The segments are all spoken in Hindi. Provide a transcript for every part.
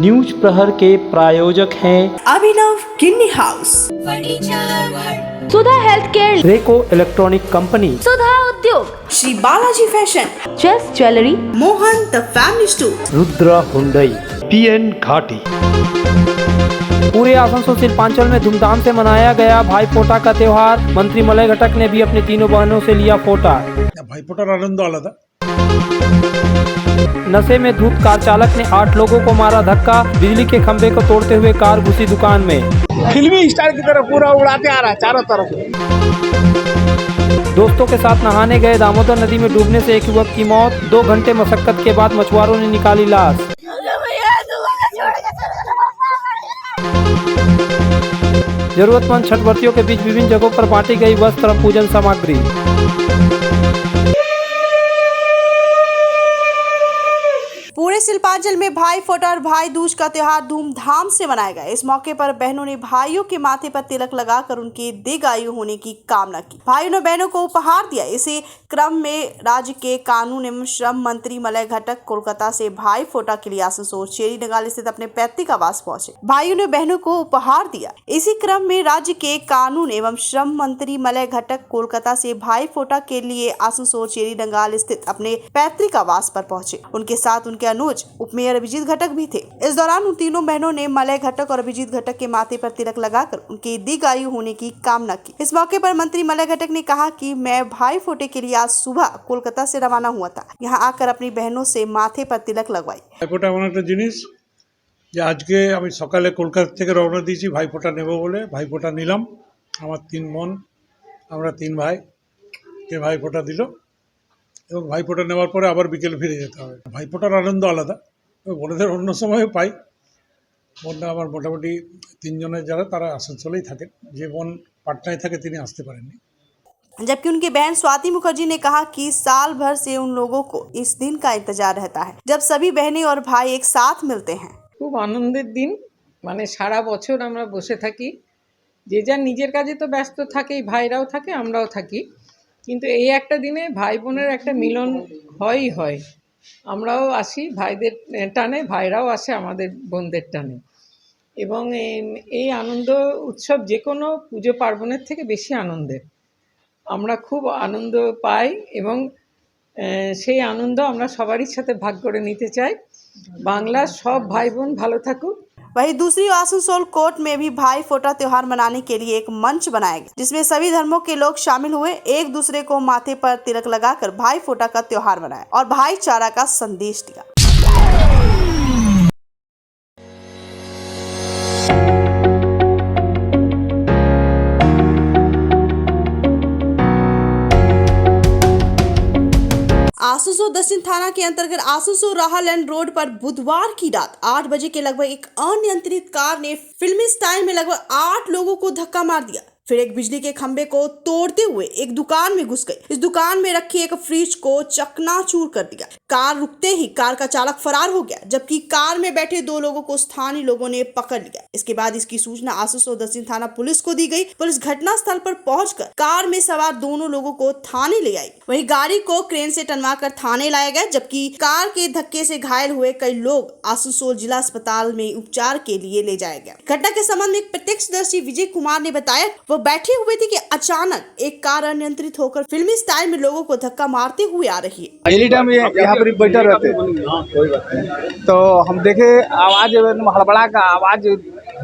न्यूज प्रहर के प्रायोजक हैं Abhinav Kinni house, Sudha health care, Reko electronic company, Sudha Udyog, Shri Balaji fashion, chess jewellery, Mohan the family store, Rudra Hyundai, PN Ghati. पूरे आसनसोल शिल्पांचल में धूमधाम से मनाया गया भाई फोटा का त्योहार। मंत्री मलय घटक ने भी अपनी तीनों बहनों से लिया फोटा। भाई फोटार आनंद आलादा। नशे में धुत कार चालक ने 8 लोगों को मारा धक्का। बिजली के खंभे को तोड़ते हुए कार घुसी दुकान में। फिल्मी स्टार की तरह पूरा उड़ाते आ रहा है चारों तरफ। दोस्तों के साथ नहाने गए दामोदर नदी में डूबने से एक युवक की मौत। 2 घंटे मशक्कत के बाद मछुआरों ने निकाली लाश। जरूरतमंद छठव्रतियों के बीच विभिन्न जगहों पर बांटी गई वस्त्र और पूजन सामग्री। पूरे शिल्पांचल में भाई फोटा और भाई दूज का त्योहार धूमधाम से मनाया गया। इस मौके पर बहनों ने भाइयों के माथे पर तिलक लगाकर उनके दीर्घायु होने की कामना की। भाइयों ने बहनों को उपहार दिया। इसी क्रम में राज्य के कानून एवं श्रम मंत्री मलय घटक कोलकाता से भाई फोटा के लिए आसनसोल चेरी नगाल स्थित अपने पैतृक आवास पहुंचे। भाइयों ने बहनों को उपहार दिया। इसी क्रम में राज्य के कानून एवं श्रम मंत्री मलय घटक कोलकाता से भाई फोटा के लिए आसनसोल चेरी नगाल स्थित अपने पैतृक आवास पर पहुंचे। उनके साथ उनके अनुज उपमेयर अभिजीत घटक भी थे। इस दौरान उन तीनों बहनों ने मलय घटक और अभिजीत घटक के माथे पर तिलक लगाकर उनके दीर्घायु होने की कामना की। इस मौके पर मंत्री मलय घटक ने कहा कि मैं भाई फोटे के लिए आज सुबह कोलकाता से रवाना हुआ था। यहाँ आकर अपनी बहनों से माथे पर तिलक लगवाई। ভাইফোঁটা এমন একটা জিনিস যে আজকে আমি সকালে কলকাতা থেকে রওনা দিয়েছি ভাইফোঁটা নেব বলে। ভাইফোঁটা নিলাম। আমার 3 বোন, আমরা 3 ভাইকে ভাইফোঁটা দিল এবং ভাইফোঁটা নেওয়ার পরে আবার বিকেল ফিরে যেতে হবে। ভাইফোঁটার আনন্দ আলাদা। বোনেদের অন্য সময়ও পাই। বোনরা আমার মোটামুটি 3 জনের যারা তারা আসানসোলেই থাকেন। যে বোন পাটনায় থাকে তিনি আসতে পারেননি। जबकि उनकी बहन स्वाति मुखर्जी ने कहा कि साल भर से उन लोगों को इस दिन का इंतजार रहता है जब सभी बहनें और भाई एक साथ मिलते हैं। খুব আনন্দের দিন। মানে সারা বছর আমরা বসে থাকি, যে যার নিজের কাজে তো ব্যস্ত থাকেই, ভাইরাও থাকে আমরাও থাকি, কিন্তু এই একটা দিনে ভাই বোনের একটা মিলন হয়। আমরাও আসি ভাইদের টানে, ভাইরাও আসে আমাদের বোনদের টানে, এবং এই আনন্দ উৎসব যে কোনো পুজো পার্বণের থেকে বেশি আনন্দের। আমরা খুব আনন্দ পাই এবং সেই আনন্দ আমরা সবারই সাথে ভাগ করে নিতে চাই। বাংলার সব ভাই বোन ভালো থাকুক। वहीं दूसरी आसनसोल कोर्ट में भी भाई फोटा त्योहार मनाने के लिए एक मंच बनाया गया, जिसमें सभी धर्मों के लोग शामिल हुए। एक दूसरे को माथे पर तिलक लगाकर भाई फोटा का त्योहार मनाया और भाईचारा का संदेश दिया। आसनसोल दक्षिण थाना के अंतर्गत आसनसोल राहालैंड रोड पर बुधवार की रात 8 बजे के लगभग एक अनियंत्रित कार ने फिल्मी स्टाइल में लगभग 8 लोगों को धक्का मार दिया। फिर एक बिजली के खंभे को तोड़ते हुए एक दुकान में घुस गई। इस दुकान में रखी एक फ्रिज को चकनाचूर कर दिया। कार रुकते ही कार का चालक फरार हो गया, जबकि कार में बैठे 2 लोगों को स्थानीय लोगों ने पकड़ लिया। इसके बाद इसकी सूचना आसनसोल दक्षिण थाना पुलिस को दी गई। पुलिस घटना स्थल पर पहुंचकर कार में सवार दोनों लोगों को थाने ले आई। वहीं गाड़ी को क्रेन से टनवा कर थाने लाया गया, जबकि कार के धक्के से घायल हुए कई लोग आसनसोल जिला अस्पताल में उपचार के लिए ले जाया गया। घटना के संबंध में एक प्रत्यक्षदर्शी विजय कुमार ने बताया, वो बैठे हुए थे कि अचानक एक कार अनियंत्रित होकर फिल्मी स्टाइल में लोगों को धक्का मारते हुए आ रही है। एनी टाइम यहाँ पर बैठे रहते तो हम देखे आवाज हड़बड़ा का आवाज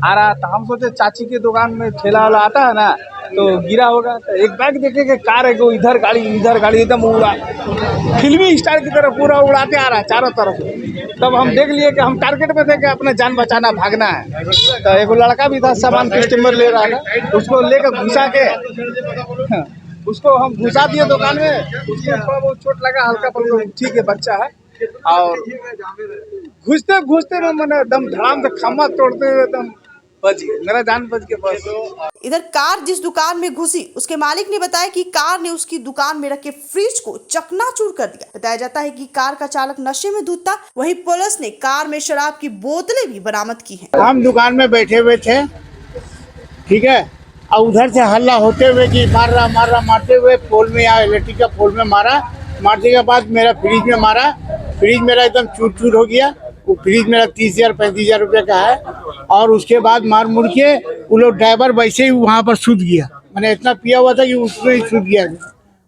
आ रहा था। हम सोचे चाची के दुकान में ठेला वाला आता है ना, तो गिरा होगा। तो एक बैग देखे कि कार है, वो इधर गाड़ी एकदम उड़ा, फिल्मी स्टार की तरह पूरा उड़ाते आ रहा है चारों तरफ। तब हम देख लिए कि हम टारगेट में थे कि अपना जान बचाना, भागना है। तो एक लड़का भी था, सामान कस्टमर ले रहा था, उसको लेकर घुसा के उसको हम घुसा दिए दुकान में। उसको थोड़ा बहुत चोट लगा हल्का, पर ठीक है, बच्चा है। और घुसते में मैंने एकदम धड़ाम से खम्भा तोड़ते हुए एकदम बच गए, मेरा जान बच के बस। इधर कार जिस दुकान में घुसी, उसके मालिक ने बताया कि कार ने उसकी दुकान में रखे फ्रिज को चकनाचूर कर दिया। बताया जाता है कि कार का चालक नशे में धुत था। वहीं पुलिस ने कार में शराब की बोतलें भी बरामद की हैं। हम दुकान में बैठे हुए थे, ठीक है, और उधर से हल्ला होते हुए कि मारते हुए पोल में आया, इलेक्ट्रिक का पोल में मारने के बाद मेरा फ्रिज में मारा। फ्रिज मेरा एकदम चूर हो गया। वो फ्रिज मेरा 30,000 35,000 रुपये का है। और उसके बाद मार मुड़ के वो लोग ड्राइवर वैसे ही वहाँ पर सूत गया, मैंने इतना पिया हुआ था कि उसमें ही सूत गया।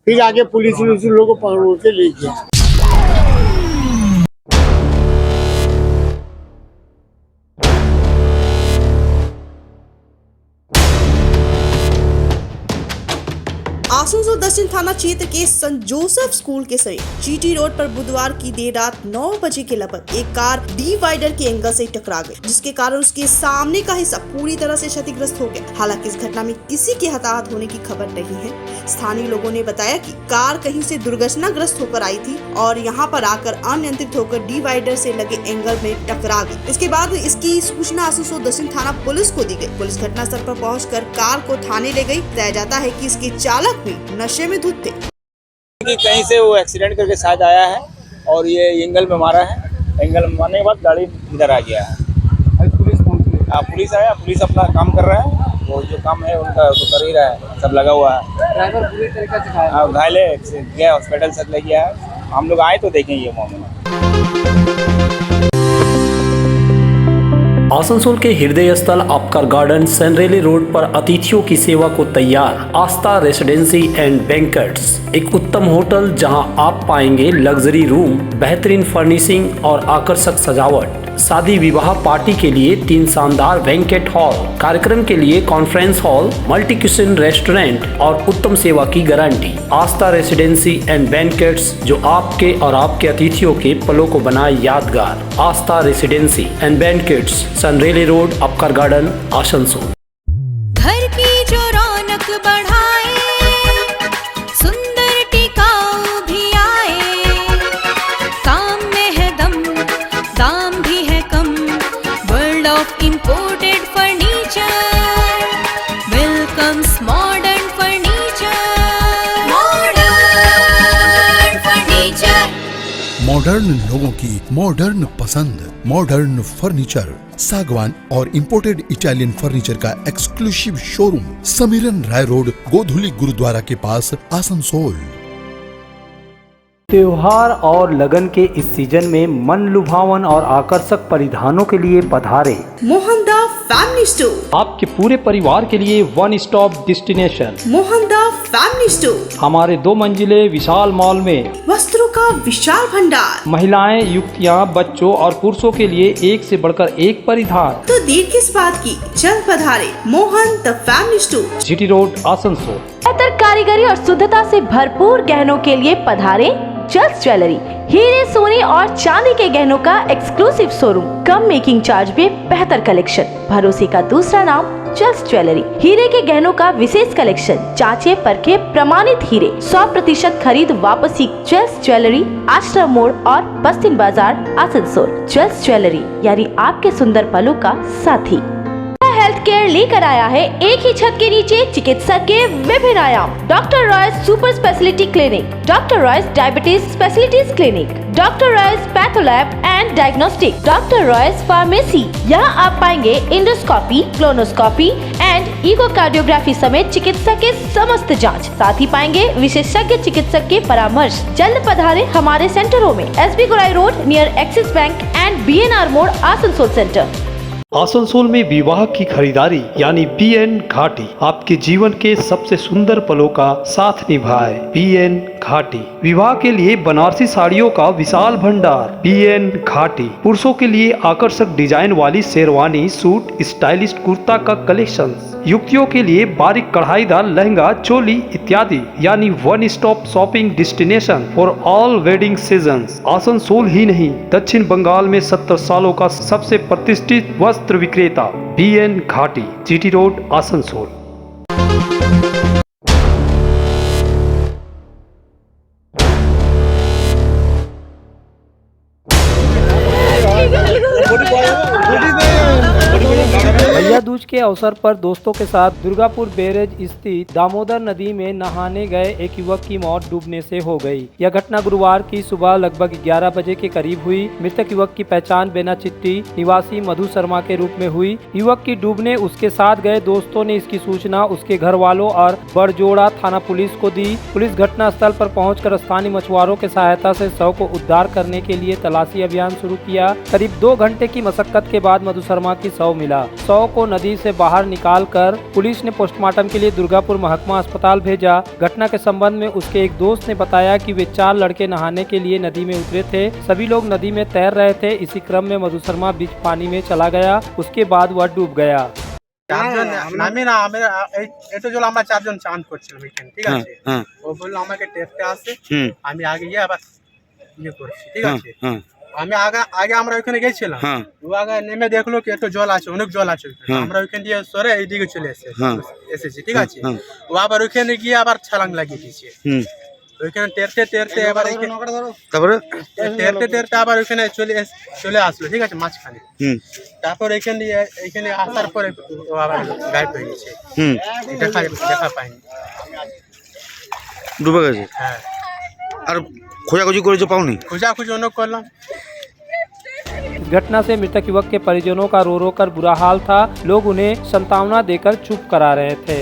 फिर आगे पुलिस लोगों को पकड़ के ले गया। आसनसोल दक्षिण थाना क्षेत्र के सेंट जोसेफ स्कूल के समीप जीटी रोड पर बुधवार की देर रात 9 बजे के लगभग एक कार डिवाइडर के एंगल से टकरा गई, जिसके कारण उसके सामने का हिस्सा पूरी तरह से क्षतिग्रस्त हो गया। हालांकि इस घटना में किसी के हताहत होने की खबर नहीं है। स्थानीय लोगों ने बताया कि कार कहीं से दुर्घटनाग्रस्त होकर आई थी और यहाँ पर आकर अनियंत्रित होकर डिवाइडर से लगे एंगल में टकरा गई। इसके बाद इसकी सूचना आसनसोल दक्षिण थाना पुलिस को दी गई। पुलिस घटनास्थल पर पहुंचकर कार को थाने ले गई। बताया जाता है कि इसके चालक भी नशे में धुत थे। कि कहीं से वो एक्सीडेंट करके शायद आया है और ये एंगल में मारा है। एंगल में मारने के बाद गाड़ी इधर आ गया है। पुलिस आया, पुलिस अपना काम कर रहा है, वो जो काम है उनका तो कर ही रहा है, सब लगा हुआ है। ड्राइवर पूरी तरीके से घायल है, गया हॉस्पिटल से ले गया है। हम लोग आए तो देखें ये मामला। आसनसोल के हृदय स्थल आपका गार्डन सनरेली रोड पर अतिथियों की सेवा को तैयार आस्था रेसिडेंसी एंड बैंक्वेट्स, एक उत्तम होटल जहां आप पाएंगे लग्जरी रूम, बेहतरीन फर्निशिंग और आकर्षक सजावट। शादी विवाह पार्टी के लिए 3 शानदार बैंकेट हॉल, कार्यक्रम के लिए conference hall, multi kitchen restaurant और उत्तम सेवा की guarantee. Aastha residency and banquets, जो आपके और आपके अतिथियों के पलों को बनाए यादगार। Aastha residency and banquets, Senraleigh road, Upkar garden, Asansol. घर की जो रौनक बढ़ाए, सुंदर टिकाऊ भी आए, काम में है दम, दाम भी है कम, world of imported furniture, welcomes modern furniture, modern furniture. Modern लोगों की मॉडर्न पसंद, मॉडर्न फर्नीचर, सागवान और इंपोर्टेड इटालियन फर्नीचर का exclusive showroom, Samiran Rai road, Godhuli Gurudwara के पास, आसनसोल। त्योहार और लगन के इस सीजन में मन लुभावन और आकर्षक परिधानों के लिए पधारे मोहनदा फैमिली स्टोर, आपके पूरे परिवार के लिए one stop destination. Mohanda family store हमारे 2 मंजिले विशाल मॉल में वस्त्रों का विशाल भंडार, महिलाएं, युवतियां, बच्चों और पुरुषों के लिए एक से बढ़कर एक परिधान। तो देर किस बात की, जल्द पधारे Mohan the family store, GT road, Asansol. बेहतर कारीगरी और शुद्धता से भरपूर गहनों के लिए पधारे जल्स ज्वेलरी। हीरे, सोने और चांदी के गहनों का एक्सक्लूसिव शोरूम, कम मेकिंग चार्ज में बेहतर कलेक्शन, भरोसे का दूसरा नाम जल्स ज्वेलरी। हीरे के गहनों का विशेष कलेक्शन, जांचे परखे प्रमाणित हीरे, 100% खरीद वापसी। जल्स ज्वेलरी, आश्रम मोड़ और बस्तिन बाजार, आसनसोल। जल्स ज्वेलरी यानी आपके सुंदर पलों का साथी। हेल्थ केयर लेकर आया है एक ही छत के नीचे चिकित्सक के विभिन्न आयाम। Doctor Royce super speciality clinic, doctor Royce diabetes specialities clinic, doctor Royce patholab and diagnostic, doctor Royce pharmacy. यहाँ आप पाएंगे इंडोस्कोपी, क्लोनोस्कोपी एंड इकोकार्डियोग्राफी समेत चिकित्सा के समस्त जांच। साथ ही पाएंगे विशेषज्ञ चिकित्सक के परामर्श। जल्द पधारे हमारे सेंटरों में, SB गोलाई road near axis bank and BNR मोड़, आसनसोल सेंटर। आसनसोल में विवाह की खरीदारी यानी PN घाटी, आपके जीवन के सबसे सुंदर पलों का साथ निभाए। PN घाटी, विवाह के लिए बनारसी साड़ियों का विशाल भंडार। PN घाटी, पुरुषों के लिए आकर्षक डिजाइन वाली शेरवानी, सूट, स्टाइलिश कुर्ता का कलेक्शन, युवतियों के लिए बारीक कढ़ाईदार लहंगा, चोली इत्यादि, यानी one stop shopping destination for all wedding seasons. Asansol ही नहीं, दक्षिण बंगाल में 70 सालों का सबसे प्रतिष्ठित वस्त्र विक्रेता PN घाटी, जीटी रोड, आसनसोल। भैया दूज पूछ के अवसर पर दोस्तों के साथ दुर्गापुर बैरेज स्थित दामोदर नदी में नहाने गए एक युवक की मौत डूबने से हो गई। यह घटना गुरुवार की सुबह लगभग 11 बजे के करीब हुई। मृतक युवक की पहचान बेना चिट्टी निवासी मधु शर्मा के रूप में हुई। युवक की डूबने उसके साथ गए दोस्तों ने इसकी सूचना उसके घर वालों और बड़जोड़ा थाना पुलिस को दी। पुलिस घटना स्थल पर पहुंचकर स्थानीय मछुआरों के सहायता से शव को उद्धार करने के लिए तलाशी अभियान शुरू किया। करीब 2 घंटे की मशक्कत के बाद मधु शर्मा की शव मिला। शव को नदी से बाहर निकालकर पुलिस ने पोस्टमार्टम के लिए दुर्गापुर महकमा अस्पताल भेजा। घटना के संबंध में उसके एक दोस्त ने बताया कि वे 4 लड़के नहाने के लिए नदी में उतरे थे। सभी लोग नदी में तैर रहे थे। इसी क्रम में मधु शर्मा बीच पानी में चला गया। उसके बाद वह डूब गया। আমি না আমি এটা জল আমরা 4 জন চান করছিলাম এখানে, ঠিক আছে। ও বলল আমাকে টেস্টে আসে, আমি আগে গিয়ে আবার ইয়ে করছি, ঠিক আছে। আমি আগে আমরা ওখানে গেছিলাম, ও আগে নেমে দেখলো কি একটু জল আছে, অনেক জল আছে। আমরা ওখান দিয়ে সরে এইদিকে চলে এসেছি, ঠিক আছে। ও আবার ওখানে গিয়ে আবার ছালাং লাগিয়ে দিয়েছে। ওইখানে তেরতে এবার তারপরে তেরতে আবার ওইখানে চলে আসলো, ঠিক আছে, মাঝখানে। তারপর এইখানে আসার পরে ও আবার গায়েব হয়ে গেছে। দেখা পাইনি, ডুবে গেছে। হ্যাঁ। আর খোঁজাখুঁজি করেছো, পাওনি? খোঁজাখুঁজি অনেক করলাম। इस घटना से मृतक युवक के परिजनों का रो रो कर बुरा हाल था। लोग उन्हें सांत्वना देकर चुप करा रहे थे।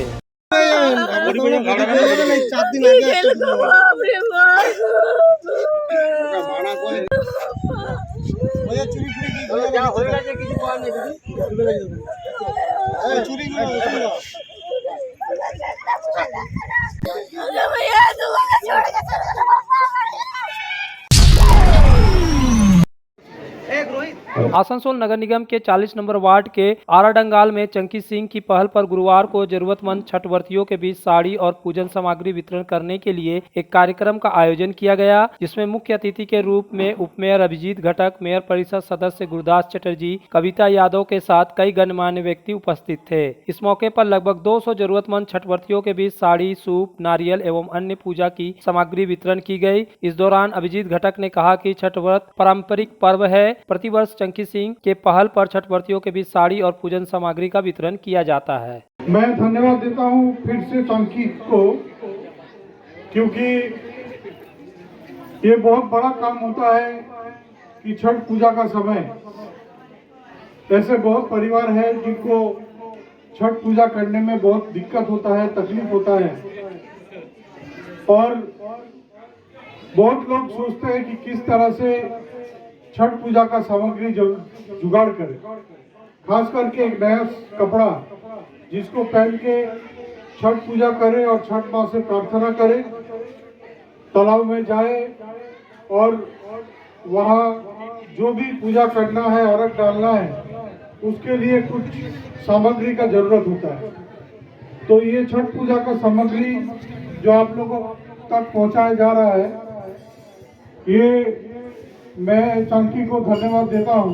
आसनसोल नगर निगम के 40 नंबर वार्ड के आराडंगाल में चंकी सिंह की पहल पर गुरुवार को जरूरतमंद छठव्रतियों के बीच साड़ी और पूजन सामग्री वितरण करने के लिए एक कार्यक्रम का आयोजन किया गया, जिसमें मुख्य अतिथि के रूप में उपमेयर अभिजीत घटक, मेयर परिषद सदस्य गुरुदास चटर्जी, कविता यादव के साथ कई गणमान्य व्यक्ति उपस्थित थे। इस मौके पर लगभग 200 जरूरतमंद छठव्रतियों के बीच साड़ी, सूप, नारियल एवं अन्य पूजा की सामग्री वितरण की गई। इस दौरान अभिजीत घटक ने कहा कि छठ व्रत पारंपरिक पर्व है। प्रतिवर्ष चंकी सिंह के पहल पर छठव्रतियों के बीच साड़ी और पूजन सामग्री का वितरण किया जाता है। मैं धन्यवाद देता हूं फिर से चंकी को, क्योंकि ये बहुत बड़ा काम होता है कि छठ पूजा का समय ऐसे बहुत परिवार है जिनको छठ पूजा करने में बहुत दिक्कत होता है, तकलीफ होता है, और बहुत लोग सोचते हैं कि किस तरह से छठ पूजा का सामग्री जुगाड़ करें। खास करके एक नया कपड़ा जिसको पहन के छठ पूजा करें और छठ माँ से प्रार्थना करें, तालाब में जाए और वहाँ जो भी पूजा करना है, अर्घ डालना है, उसके लिए कुछ सामग्री का जरूरत होता है। तो ये छठ पूजा का सामग्री जो आप लोगों तक पहुँचाया जा रहा है, ये मैं चंकी को धन्यवाद देता हूँ।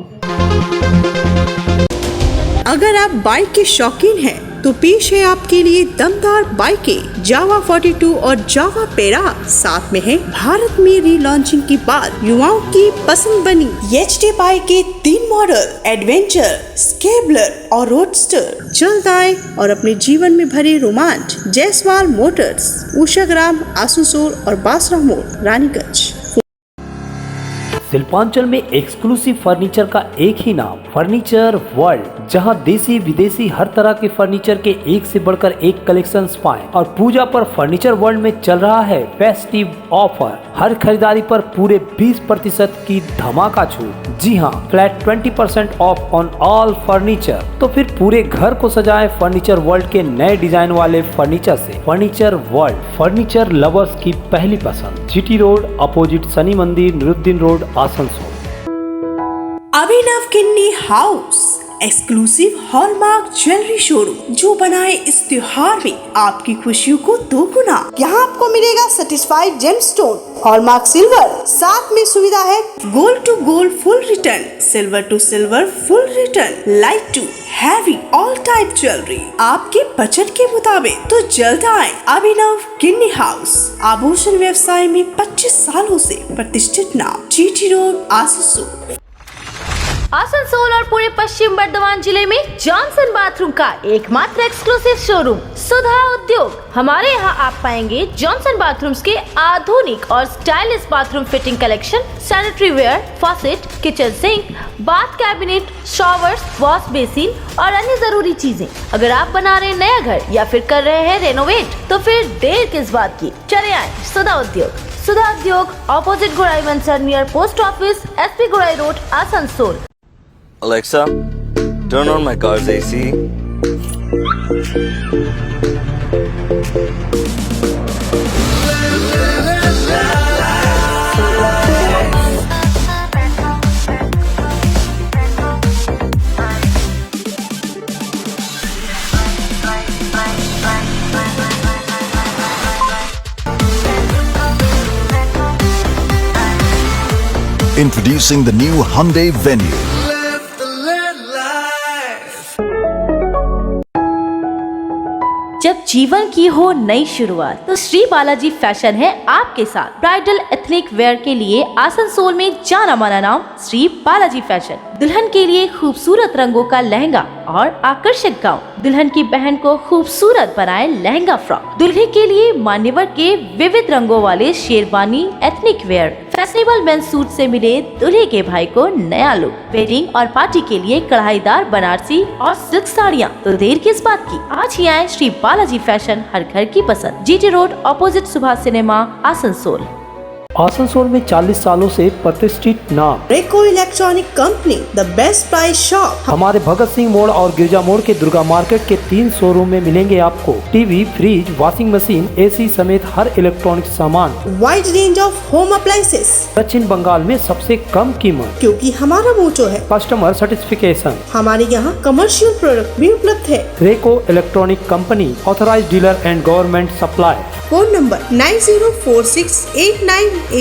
अगर आप बाइक के शौकीन हैं तो पेश है आपके लिए दमदार बाइकें जावा 42 और जावा पेरा। साथ में है भारत में रीलॉन्चिंग के बाद युवाओं की पसंद बनी एचडी बाइक के 3 मॉडल एडवेंचर, स्केबलर और रोडस्टर। जल्द आए और अपने जीवन में भरे रोमांच। जयसवाल मोटर्स, उषाग्राम, आसनसोल और बासरा मोड़, रानीगंज। शिल्पांचल में एक्सक्लूसिव फर्नीचर का एक ही नाम, फर्नीचर वर्ल्ड, जहां देसी विदेशी हर तरह के फर्नीचर के एक से बढ़कर एक कलेक्शंस पाएं। और पूजा पर फर्नीचर वर्ल्ड में चल रहा है फेस्टिव ऑफर। हर खरीदारी पर पूरे 20% की धमाका छूट। जी हां, flat 20% of on all furniture. तो फिर पूरे घर को सजाएं फर्नीचर वर्ल्ड के नए डिजाइन वाले फर्नीचर से। फर्नीचर वर्ल्ड, फर्नीचर लवर्स की पहली पसंद। GT road opposite Shani Mandir, Niruddin road, Asansol. Abhinav Kinni house exclusive hallmark jewellery showroom, जो बनाए इस त्योहार में आपकी खुशियों को दोगुना। यहाँ आपको मिलेगा सर्टिफाइड जेमस्टोन, हॉलमार्क सिल्वर, साथ में सुविधा है gold to gold full return, silver to silver full return, light to heavy all type jewellery आपके बजट के मुताबिक। तो जल्द आए अभिनव किन्नी हाउस, आभूषण व्यवसाय में 25 सालों से प्रतिष्ठित नाम, जीटी रोड, आसनसोल। आसनसोल और पूरे पश्चिम बर्धमान जिले में जॉनसन बाथरूम का एकमात्र एक्सक्लूसिव शोरूम सुधा उद्योग। हमारे यहाँ आप पाएंगे जॉनसन बाथरूम्स के आधुनिक और stylish bathroom fitting collection, sanitary ware, faucet, kitchen sink, bath cabinet, showers, wash basin और अन्य जरूरी चीजें। अगर आप बना रहे हैं नया घर या फिर कर रहे हैं रेनोवेट तो फिर देर किस बात की, चले आए सुधा Udyog. Sudha Udyog opposite Gorai Mansar near post office, SP Gorai road, Asansol. Alexa, turn on my car's AC. Introducing the new Hyundai Venue. जब जीवन की हो नई शुरुआत तो श्री बालाजी फैशन है आपके साथ। ब्राइडल एथनिक वेयर के लिए आसनसोल में जाना माना नाम श्री बालाजी फैशन। दुल्हन के लिए खूबसूरत रंगों का लहंगा और आकर्षक गाउन, दुल्हन की बहन को खूबसूरत बनाए लहंगा फ्रॉक, दुल्हे के लिए मान्यवर के विविध रंगों वाले sherwani, ethnic wear, fashionable men's suit से मिले दूल्हे के भाई को नया लुक, वेडिंग और पार्टी के लिए कढ़ाईदार बनारसी और सिल्क साड़ियाँ। तो देर किस बात की, आज ही आए श्री बालाजी फैशन, हर घर की पसंद, GT road opposite Subhash cinema, Asansol. Asansol में 40 सालों से प्रतिष्ठित नाम रेको electronic company, the best price shop. हमारे भगत सिंह मोड़ और गिरजा मोड़ के दुर्गा मार्केट के 3 शोरूम में मिलेंगे आपको TV, fridge, washing machine, AC समेत हर इलेक्ट्रॉनिक सामान। Wide range of home appliances. दक्षिण बंगाल में सबसे कम कीमत, क्योंकि हमारा मोटो है कस्टमर सर्टिफिकेशन। हमारे यहाँ कमर्शियल प्रोडक्ट भी उपलब्ध है। रेको electronic company, authorised dealer and government supply. Phone number 9046898019।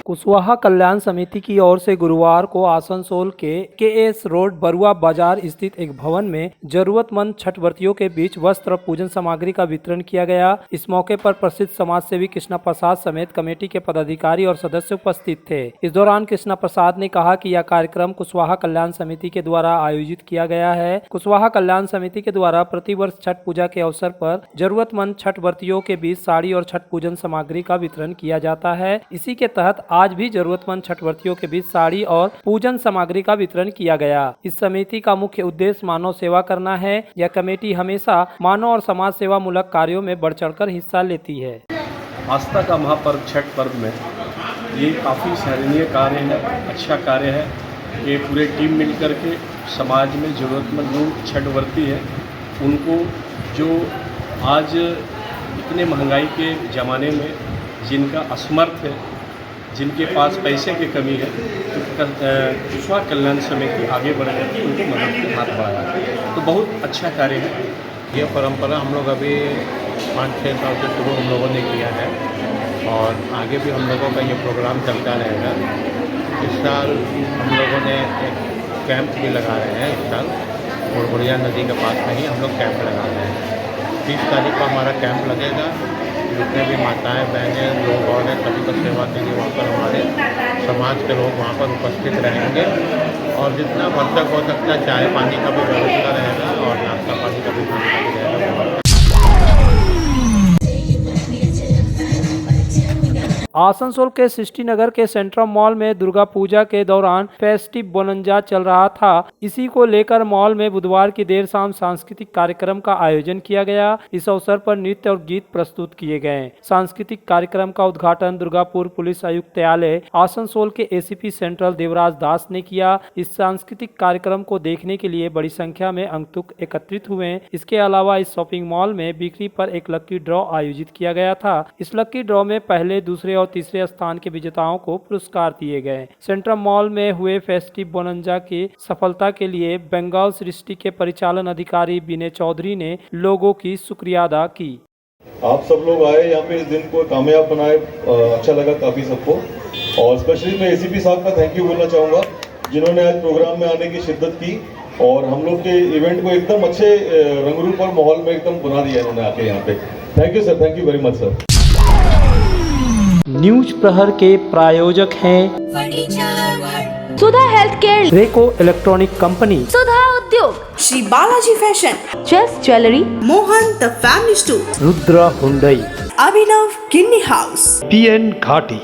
Kushwaha Kalyan Samiti की ओर से गुरुवार को आसनसोल के KS रोड बरुआ बाजार स्थित एक भवन में जरूरतमंद छठव्रतियों के बीच वस्त्र पूजन सामग्री का वितरण किया गया। इस मौके पर प्रसिद्ध समाज सेवी कृष्णा प्रसाद समेत कमेटी के पदाधिकारी और सदस्य उपस्थित थे। इस दौरान कृष्णा प्रसाद ने कहा कि यह कार्यक्रम कुशवाहा कल्याण समिति के द्वारा आयोजित किया गया है। कुशवाहा कल्याण समिति के द्वारा प्रतिवर्ष छठ पूजा के अवसर पर जरूरतमंद छठव्रतियों के बीच साड़ी और छठ पूजन सामग्री का वितरण किया जाता है। इसी के तहत आज भी जरूरतमंद छठव्रतियों के बीच साड़ी और पूजन सामग्री का वितरण किया गया। इस समिति का मुख्य उद्देश्य मानव सेवा करना है। यह कमेटी हमेशा मानव और समाज सेवा मूलक कार्यों में बढ़ चढ़कर हिस्सा लेती है। आस्था का महापर्व छठ पर्व में ये काफ़ी सराहनीय कार्य है, अच्छा कार्य है। ये पूरे टीम मिलकर के समाज में ज़रूरतमंद लोग छठव्रती है, उनको जो आज इतने महंगाई के ज़माने में जिनका असमर्थ है, जिनके पास पैसे की कमी है, तो कुशवाहा कल्याण समिति आगे बढ़ करके उनको मदद के हाथ बढ़ाया, तो बहुत अच्छा कार्य है। ये परंपरा हम लोग अभी 5-6 साल से शुरू हम लोगों ने किया है और आगे भी हम लोगों का ये प्रोग्राम चलता रहेगा। इस साल हम लोगों ने एक कैंप भी लगा रहे हैं। इस साल बुढ़बुढ़िया नदी के पास में ही हम लोग कैंप लगा रहे हैं। 30 तारीख को हमारा कैंप लगेगा। जितने भी माताएं, बहनें, लोग और हैं, सभी को सेवा के लिए वहाँ पर हमारे समाज के लोग वहाँ पर उपस्थित रहेंगे और जितना भर तक हो सकता है चाय पानी का भी व्यवस्था रहेगा और नाश्ता पानी का भी रहेगा। आसनसोल के सृष्टि नगर के सेंट्रल मॉल में दुर्गा पूजा के दौरान फेस्टिव बोनंजा चल रहा था। इसी को लेकर मॉल में बुधवार की देर शाम सांस्कृतिक कार्यक्रम का आयोजन किया गया। इस अवसर पर नृत्य और गीत प्रस्तुत किए गए। सांस्कृतिक कार्यक्रम का उद्घाटन दुर्गापुर पुलिस आयुक्तालय आसनसोल के ACP सेंट्रल देवराज दास ने किया। इस सांस्कृतिक कार्यक्रम को देखने के लिए बड़ी संख्या में आगंतुक एकत्रित हुए। इसके अलावा इस शॉपिंग मॉल में बिक्री पर एक लकी ड्रॉ आयोजित किया गया था। इस लकी ड्रॉ में पहले, दूसरे और तीसरे स्थान के विजेताओं को पुरस्कार दिए गए। सेंट्रल मॉल में हुए फेस्टिव बोनंजा की सफलता के लिए बंगाल सृष्टि के परिचालन अधिकारी विनय चौधरी ने लोगों की शुक्रिया अदा की। आप सब लोग आए यहाँ पे, इस दिन को कामयाब बनाए, अच्छा लगा काफी सबको। और स्पेशली मैं ACP साहब का थैंक यू बोलना चाहूँगा, जिन्होंने आज प्रोग्राम में आने की शिद्दत की और हम लोग के इवेंट को एकदम अच्छे रंगरूप और माहौल में एकदम बना दिया इन्होंने आके यहाँ पे। Thank you sir, thank you very much sir. News प्रहर के प्रायोजक हैं Sudha health care, Reko electronic company, Sudha Udyog, Shri Balaji fashion, chess jewellery, Mohan the family store, Rudra Hyundai, Abhinav Kinni house, PN घाटी।